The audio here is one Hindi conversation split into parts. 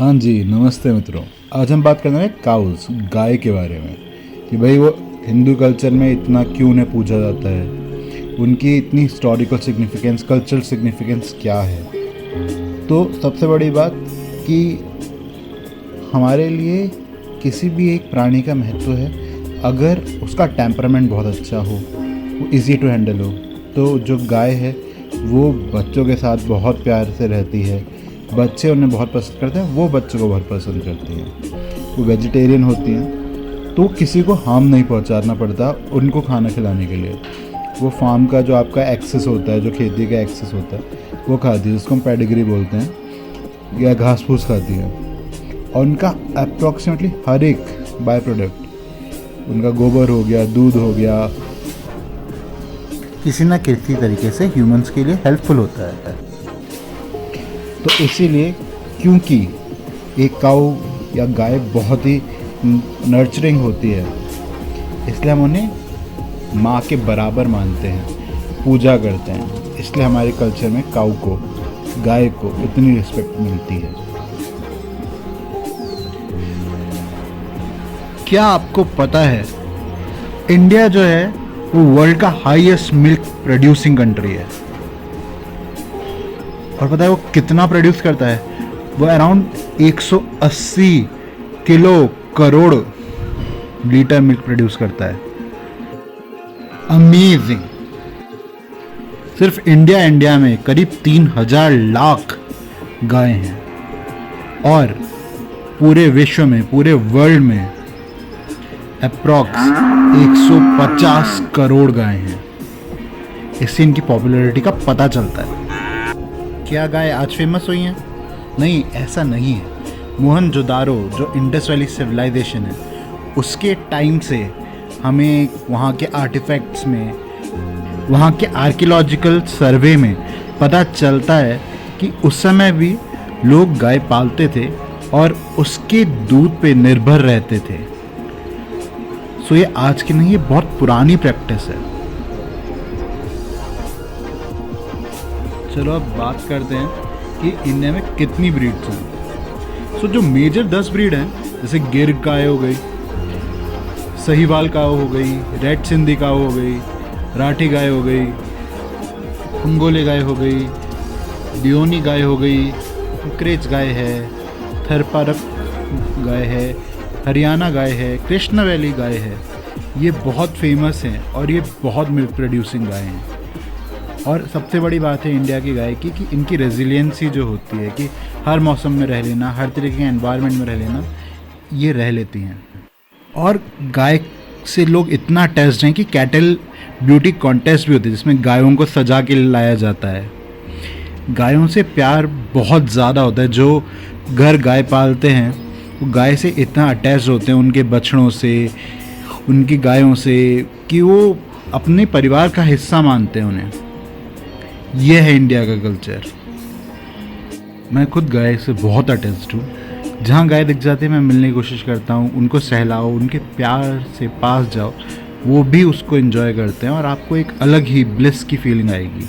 हाँ जी, नमस्ते मित्रों। आज हम बात करने वाले काउस, गाय के बारे में कि भाई वो हिंदू कल्चर में इतना क्यों उन्हें पूजा जाता है, उनकी इतनी हिस्टोरिकल सिग्निफिकेंस, कल्चरल सिग्निफिकेंस क्या है। तो सबसे बड़ी बात कि हमारे लिए किसी भी एक प्राणी का महत्व है अगर उसका टेम्परामेंट बहुत अच्छा हो, वो इजी टू हैंडल हो। तो जो गाय है वो बच्चों के साथ बहुत प्यार से रहती है, बच्चे उन्हें बहुत पसंद करते हैं, वो बच्चों को बहुत पसंद करती हैं। वो वेजिटेरियन होती हैं तो किसी को हार्म नहीं पहुंचाना पड़ता उनको खाना खिलाने के लिए। वो फार्म का जो आपका एक्सेस होता है, जो खेती का एक्सेस होता है, वो खाती है, जिसको हम पेडिग्री बोलते हैं, या घास फूस खाती है। और उनका अप्रॉक्सीमेटली हर एक बाय प्रोडक्ट, उनका गोबर हो गया, दूध हो गया, किसी ना किसी तरीके से ह्यूमंस के लिए हेल्पफुल होता है। तो इसीलिए क्योंकि एक काऊ या गाय बहुत ही नर्चरिंग होती है, इसलिए हम उन्हें माँ के बराबर मानते हैं, पूजा करते हैं। इसलिए हमारे कल्चर में काऊ को, गाय को इतनी रिस्पेक्ट मिलती है। क्या आपको पता है इंडिया जो है वो वर्ल्ड का हाईएस्ट मिल्क प्रोड्यूसिंग कंट्री है। और पता है वो कितना प्रोड्यूस करता है? वो around 180 kilo crore litre milk produce करता है। अमेजिंग। सिर्फ इंडिया में करीब 3000 लाख गाय हैं और पूरे विश्व में, पूरे वर्ल्ड में अप्रॉक्स 150 करोड़ गाय हैं। इससे इनकी पॉपुलैरिटी का पता चलता है। क्या गाय आज फेमस हुई हैं? नहीं, ऐसा नहीं है। मोहनजोदारो, जो इंडस वैली सिविलाइजेशन है, उसके टाइम से हमें वहाँ के आर्टिफैक्ट्स में, वहाँ के आर्कियोलॉजिकल सर्वे में पता चलता है कि उस समय भी लोग गाय पालते थे और उसके दूध पे निर्भर रहते थे। सो ये आज की नहीं, ये बहुत पुरानी प्रैक्टिस है। चलो अब बात करते हैं कि इंडिया में कितनी ब्रीड्स हैं। सो जो मेजर 10 ब्रीड हैं, जैसे गिर गाय हो गई, सहीवाल काऊ हो गई, रेड सिंधी काऊ हो गई, राठी गाय हो गई, अंगोले गाय हो गई, डियोनी गाय हो गई, क्रेच गाय है, थरपारक गाय है, हरियाणा गाय है, कृष्णा वैली गाय है। ये बहुत फेमस हैं और ये बहुत मिल्क प्रोड्यूसिंग गाय हैं। और सबसे बड़ी बात है इंडिया की गाय की कि इनकी रेजिलियंसी जो होती है कि हर मौसम में रह लेना, हर तरीके के एनवायरनमेंट में रह लेना, ये रह लेती हैं। और गाय से लोग इतना अटैच्ड हैं कि कैटल ब्यूटी कॉन्टेस्ट भी होती है जिसमें गायों को सजा के लाया जाता है। गायों से प्यार बहुत ज़्यादा होता है। जो घर गाय पालते हैं वो गाय से इतना अटैच होते हैं, उनके बछड़ों से, उनकी गायों से, कि वो अपने परिवार का हिस्सा मानते हैं उन्हें। यह है इंडिया का कल्चर। मैं खुद गाय से बहुत अटैच्ड हूँ। जहाँ गाय दिख जाती है मैं मिलने की कोशिश करता हूँ, उनको सहलाओ, उनके प्यार से पास जाओ, वो भी उसको एंजॉय करते हैं और आपको एक अलग ही ब्लिस की फीलिंग आएगी।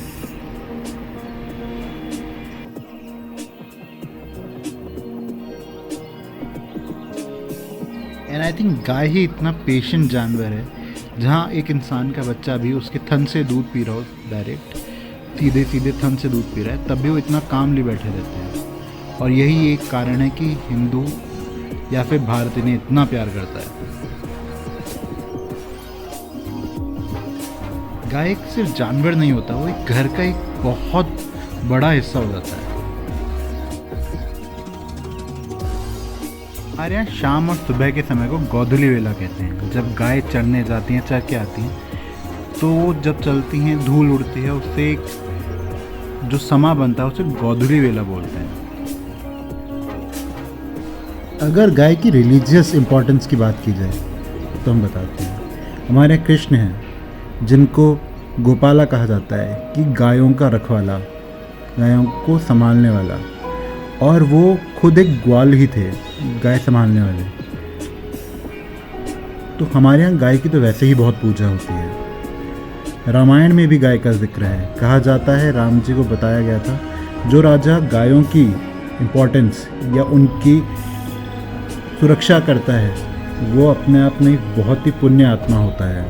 एंड आई थिंक गाय ही इतना पेशेंट जानवर है, जहाँ एक इंसान का बच्चा भी उसके थन से दूध पी रहा हो, डायरेक्ट सीधे थन से दूध पी रहा है, तब भी वो इतना कामली बैठे रहते हैं। और यही एक कारण है कि हिंदू या फिर भारतीय ने इतना प्यार करता है। गाय एक सिर्फ जानवर नहीं होता, वो एक घर का एक बहुत बड़ा हिस्सा हो जाता है। हमारे यहाँ शाम और सुबह के समय को गोधूली वेला कहते हैं। जब गाय चरने जाती हैं, चर के आती हैं, तो जब चलती हैं धूल उड़ती है, उससे एक जो समा बनता है उसे गोधूली वेला बोलते हैं। अगर गाय की रिलीजियस इंपॉर्टेंस की बात की जाए तो हम बताते हैं। हमारे कृष्ण हैं जिनको गोपाला कहा जाता है, कि गायों का रखवाला, गायों को संभालने वाला, और वो खुद एक ग्वाल ही थे, गाय संभालने वाले। तो हमारे यहाँ गाय की तो वैसे ही बहुत पूजा होती है। रामायण में भी गाय का जिक्र है। कहा जाता है राम जी को बताया गया था, जो राजा गायों की इम्पोर्टेंस या उनकी सुरक्षा करता है, वो अपने आप में एक बहुत ही पुण्य आत्मा होता है।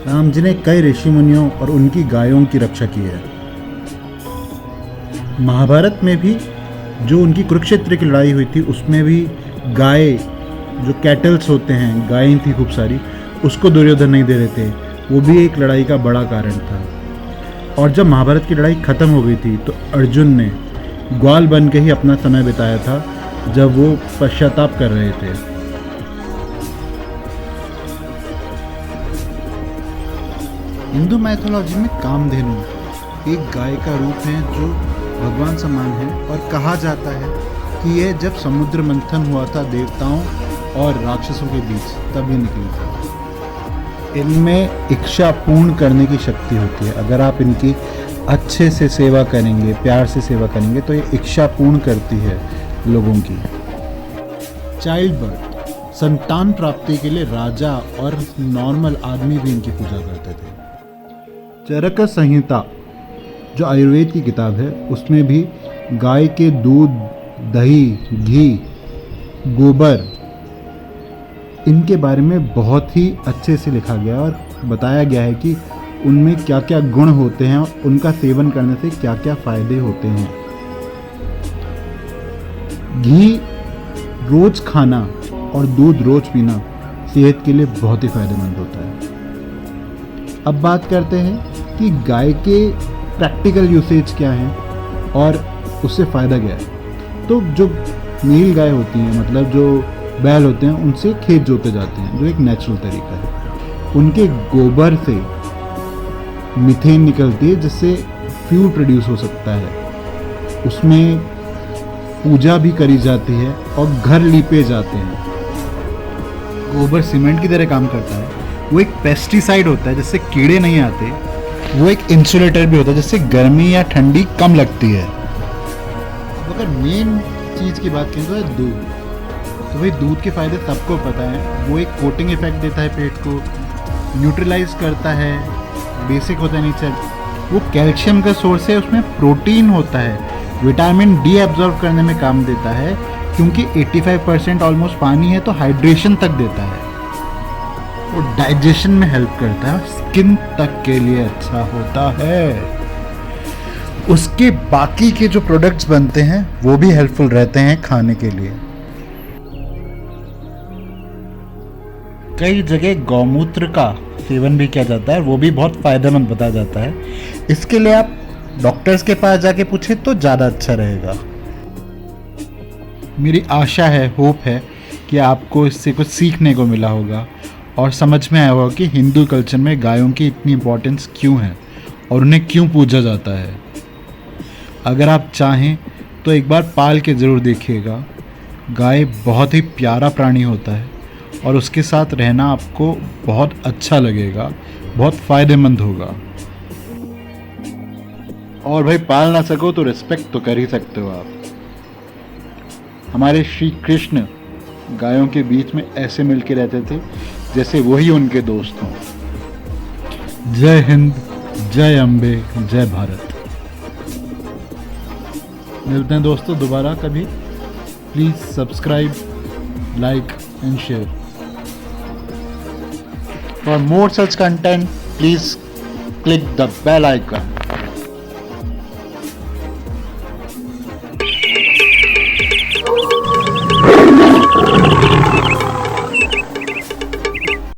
राम जी ने कई ऋषि मुनियों और उनकी गायों की रक्षा की है। महाभारत में भी जो उनकी कुरुक्षेत्र की लड़ाई हुई थी, उसमें भी गाय, जो कैटल्स होते हैं, गायें थी खूब सारी, उसको दुर्योधन नहीं दे रहे थे। वो भी एक लड़ाई का बड़ा कारण था। और जब महाभारत की लड़ाई ख़त्म हो गई थी तो अर्जुन ने ग्वाल बन के ही अपना समय बिताया था, जब वो पश्चाताप कर रहे थे। हिंदू मैथोलॉजी में कामधेनु एक गाय का रूप है जो भगवान समान है, और कहा जाता है कि यह जब समुद्र मंथन हुआ था देवताओं और राक्षसों के बीच, तब ये निकली थी। इनमें इच्छा पूर्ण करने की शक्ति होती है। अगर आप इनकी अच्छे से सेवा करेंगे, प्यार से सेवा करेंगे, तो ये इच्छा पूर्ण करती है लोगों की। चाइल्ड बर्थ, संतान प्राप्ति के लिए राजा और नॉर्मल आदमी भी इनकी पूजा करते थे। चरक संहिता जो आयुर्वेद की किताब है, उसमें भी गाय के दूध, दही, घी, गोबर, इनके बारे में बहुत ही अच्छे से लिखा गया और बताया गया है कि उनमें क्या क्या गुण होते हैं और उनका सेवन करने से क्या क्या फायदे होते हैं। घी रोज खाना और दूध रोज पीना सेहत के लिए बहुत ही फायदेमंद होता है। अब बात करते हैं कि गाय के प्रैक्टिकल यूसेज क्या है और उससे फ़ायदा क्या है। तो जो मेल गाय होती हैं, मतलब जो बैल होते हैं, उनसे खेत जोते जाते हैं, जो एक नेचुरल तरीका है। उनके गोबर से मीथेन निकलती है, जिससे फ्यूल प्रोड्यूस हो सकता है। उसमें पूजा भी करी जाती है और घर लीपे जाते हैं। गोबर सीमेंट की तरह काम करता है। वो एक पेस्टिसाइड होता है, जिससे कीड़े नहीं आते। वो एक इंसुलेटर भी होता है, जिससे गर्मी या ठंडी कम लगती है। अगर मेन चीज़ की बात करें तो है दूध। तो भाई दूध के फ़ायदे सबको पता है। वो एक कोटिंग इफेक्ट देता है, पेट को न्यूट्रलाइज करता है, बेसिक होता है नेचर। वो कैल्शियम का सोर्स है, उसमें प्रोटीन होता है, विटामिन डी एब्जॉर्ब करने में काम देता है, क्योंकि 85% ऑलमोस्ट पानी है, तो हाइड्रेशन तक देता है। वो डाइजेशन में हेल्प करता है, स्किन तक के लिए अच्छा होता है। उसके बाकी के जो प्रोडक्ट्स बनते हैं वो भी हेल्पफुल रहते हैं खाने के लिए। कई जगह गौमूत्र का सेवन भी किया जाता है, वो भी बहुत फायदेमंद बताया जाता है। इसके लिए आप डॉक्टर्स के पास जाके पूछे तो ज़्यादा अच्छा रहेगा। मेरी आशा है, होप है कि आपको इससे कुछ सीखने को मिला होगा और समझ में आया होगा कि हिंदू कल्चर में गायों की इतनी इम्पोर्टेंस क्यों है और उन्हें क्यों पूजा जाता है। अगर आप चाहें तो एक बार पाल के ज़रूर देखिएगा। गाय बहुत ही प्यारा प्राणी होता है और उसके साथ रहना आपको बहुत अच्छा लगेगा, बहुत फ़ायदेमंद होगा। और भाई पाल ना सको तो रिस्पेक्ट तो कर ही सकते हो आप। हमारे श्री कृष्ण गायों के बीच में ऐसे मिल के रहते थे जैसे वही उनके दोस्त हों। जय हिंद, जय अम्बे, जय भारत। मिलते हैं दोस्तों दोबारा कभी। Please subscribe, like and share. For more such content, please click the bell icon.